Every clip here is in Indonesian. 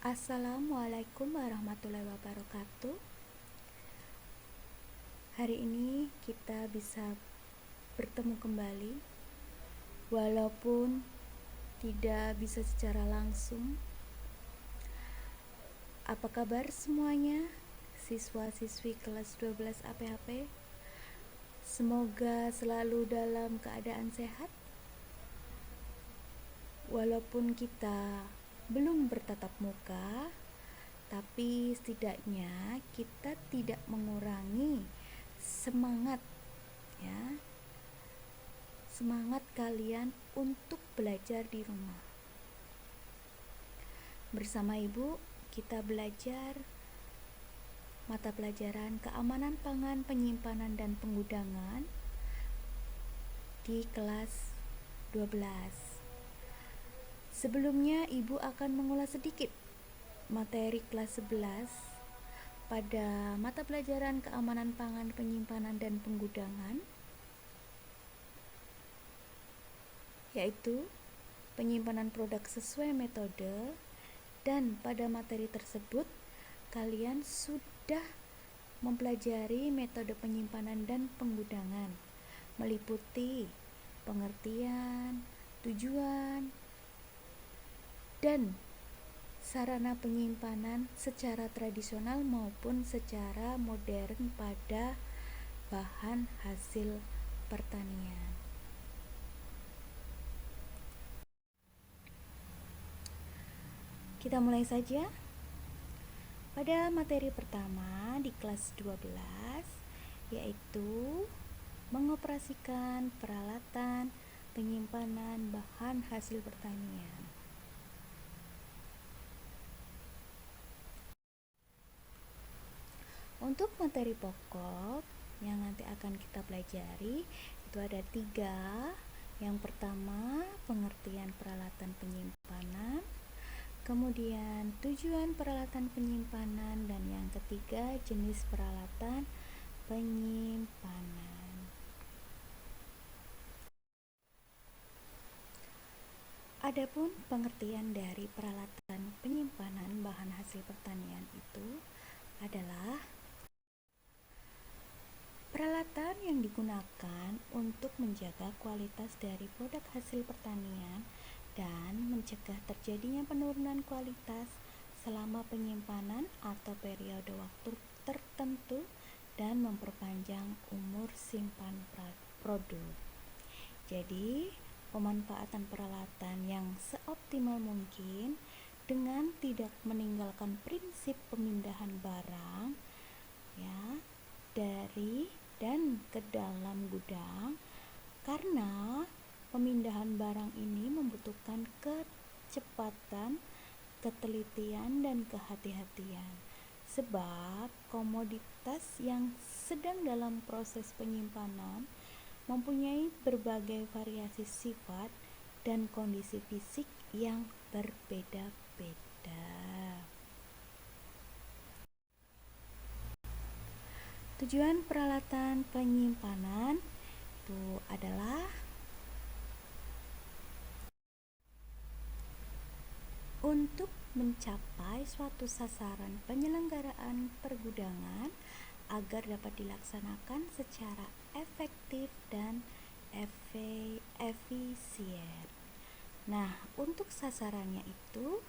Assalamualaikum warahmatullahi wabarakatuh. Hari ini kita bisa bertemu kembali, walaupun tidak bisa secara langsung. Apa kabar semuanya, siswa-siswi kelas 12 APHP? Semoga selalu dalam keadaan sehat. Walaupun kita belum bertatap muka, tapi setidaknya kita tidak mengurangi semangat kalian untuk belajar di rumah. Bersama Ibu, kita belajar mata pelajaran keamanan pangan, penyimpanan dan penggudangan di kelas 12. Sebelumnya Ibu akan mengulas sedikit materi kelas 11 pada mata pelajaran keamanan pangan, penyimpanan dan penggudangan, yaitu penyimpanan produk sesuai metode. Dan pada materi tersebut kalian sudah mempelajari metode penyimpanan dan penggudangan, meliputi pengertian, tujuan, dan sarana penyimpanan secara tradisional maupun secara modern pada bahan hasil pertanian. Kita mulai saja. Pada materi pertama di kelas 12, yaitu mengoperasikan peralatan penyimpanan bahan hasil pertanian. Untuk materi pokok yang nanti akan kita pelajari itu ada 3. Yang pertama, pengertian peralatan penyimpanan, kemudian tujuan peralatan penyimpanan, dan yang ketiga, jenis peralatan penyimpanan. Adapun pengertian dari peralatan penyimpanan bahan hasil pertanian itu adalah peralatan yang digunakan untuk menjaga kualitas dari produk hasil pertanian dan mencegah terjadinya penurunan kualitas selama penyimpanan atau periode waktu tertentu dan memperpanjang umur simpan produk. Jadi, pemanfaatan peralatan yang seoptimal mungkin dengan tidak meninggalkan prinsip pemindahan barang dari dan ke dalam gudang, karena pemindahan barang ini membutuhkan kecepatan, ketelitian, dan kehati-hatian, sebab komoditas yang sedang dalam proses penyimpanan mempunyai berbagai variasi sifat dan kondisi fisik yang berbeda-beda. Tujuan peralatan penyimpanan itu adalah untuk mencapai suatu sasaran penyelenggaraan pergudangan agar dapat dilaksanakan secara efektif dan efisien. Nah, untuk sasarannya itu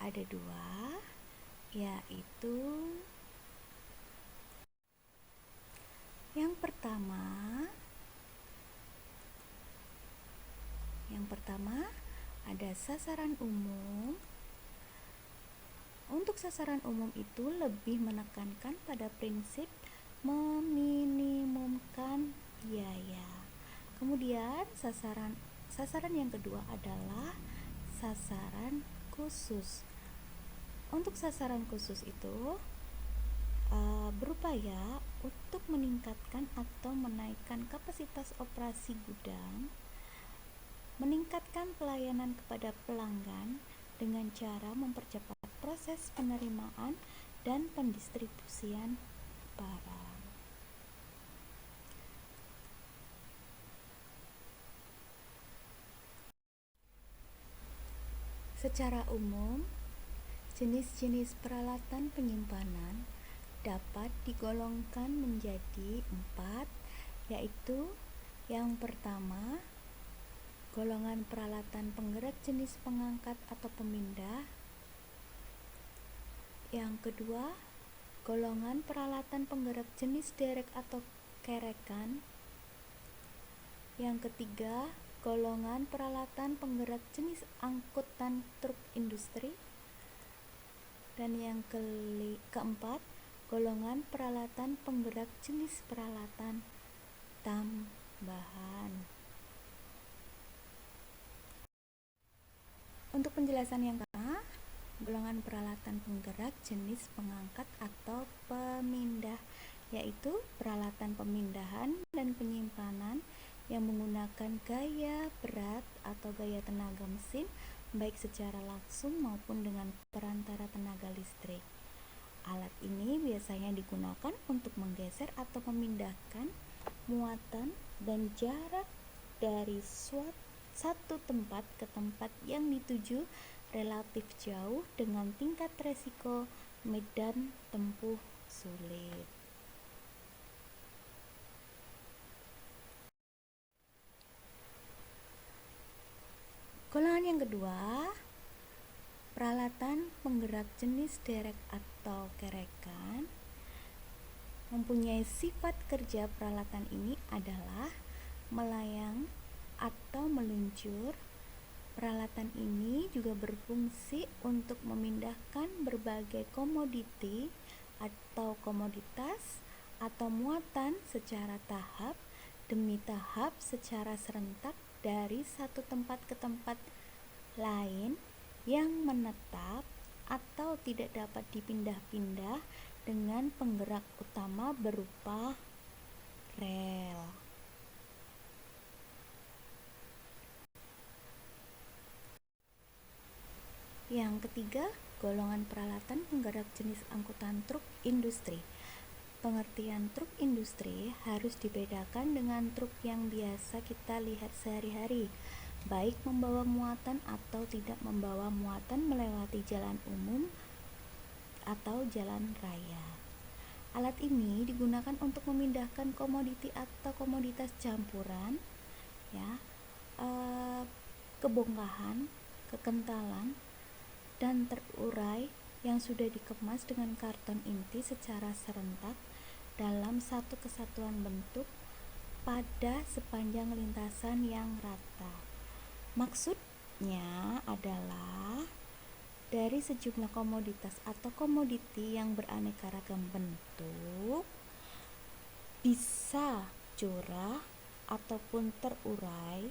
ada 2, yaitu yang pertama ada sasaran umum. Untuk sasaran umum itu lebih menekankan pada prinsip meminimumkan biaya. Kemudian sasaran yang kedua adalah sasaran khusus. Untuk sasaran khusus itu berupaya untuk meningkatkan atau menaikkan kapasitas operasi gudang, meningkatkan pelayanan kepada pelanggan dengan cara mempercepat proses penerimaan dan pendistribusian barang. Secara Jenis-jenis peralatan penyimpanan dapat digolongkan menjadi 4, yaitu yang pertama, golongan peralatan penggerak jenis pengangkat atau pemindah. Yang kedua, golongan peralatan penggerak jenis derek atau kerekan. Yang ketiga, golongan peralatan penggerak jenis angkutan truk industri. Dan yang keempat, golongan peralatan penggerak jenis peralatan tambahan. Untuk penjelasan yang pertama, golongan peralatan penggerak jenis pengangkat atau pemindah, yaitu peralatan pemindahan dan penyimpanan yang menggunakan gaya berat atau gaya tenaga mesin, baik secara langsung maupun dengan perantara tenaga listrik. Alat ini biasanya digunakan untuk menggeser atau memindahkan muatan dan jarak dari satu tempat ke tempat yang dituju relatif jauh dengan tingkat resiko medan tempuh sulit. Golongan yang kedua, peralatan penggerak jenis derek atau kerekan. Mempunyai sifat kerja peralatan ini adalah melayang atau meluncur. Peralatan ini juga berfungsi untuk memindahkan berbagai komoditi atau komoditas atau muatan secara tahap demi tahap secara serentak dari satu tempat ke tempat lain yang menetap atau tidak dapat dipindah-pindah dengan penggerak utama berupa rel. Yang ketiga, golongan peralatan penggerak jenis angkutan truk industri. Pengertian truk industri harus dibedakan dengan truk yang biasa kita lihat sehari-hari, baik membawa muatan atau tidak membawa muatan melewati jalan umum atau jalan raya. Alat ini digunakan untuk memindahkan komoditi atau komoditas campuran, kebongkahan, kekentalan, dan terurai yang sudah dikemas dengan karton inti secara serentak dalam satu kesatuan bentuk pada sepanjang lintasan yang rata. Maksudnya adalah dari sejumlah komoditas atau komoditi yang beraneka ragam bentuk bisa curah ataupun terurai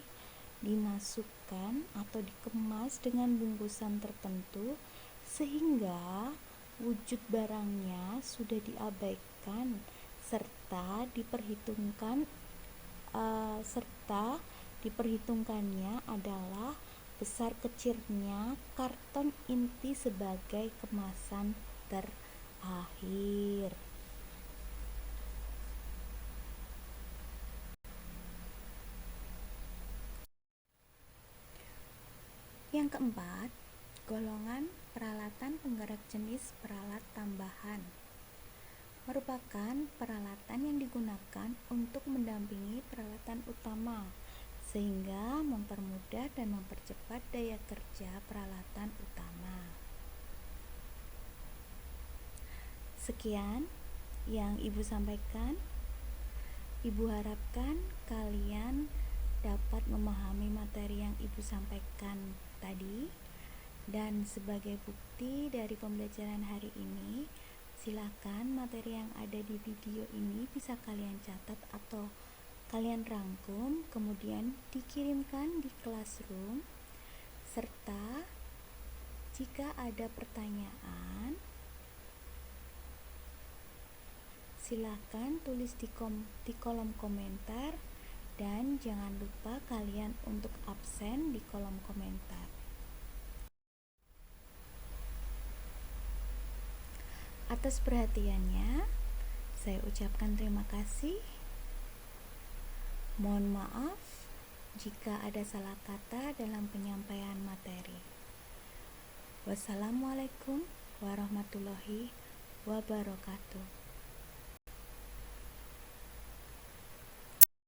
dimasukkan atau dikemas dengan bungkusan tertentu sehingga wujud barangnya sudah diabaikan serta diperhitungkannya adalah besar kecilnya karton inti sebagai kemasan terakhir. Yang keempat, golongan peralatan penggerak jenis peralat tambahan merupakan peralatan yang digunakan untuk mendampingi peralatan utama sehingga mempermudah dan mempercepat daya kerja peralatan utama. Sekian yang Ibu sampaikan. Ibu harapkan kalian dapat memahami materi yang Ibu sampaikan tadi, dan sebagai bukti dari pembelajaran hari ini, silakan materi yang ada di video ini bisa kalian catat atau kalian rangkum, kemudian dikirimkan di Classroom, serta jika ada pertanyaan silakan tulis di kolom komentar, dan jangan lupa kalian untuk absen di kolom komentar. Atas perhatiannya, saya ucapkan terima kasih. Mohon maaf jika ada salah kata dalam penyampaian materi. Wassalamualaikum warahmatullahi wabarakatuh.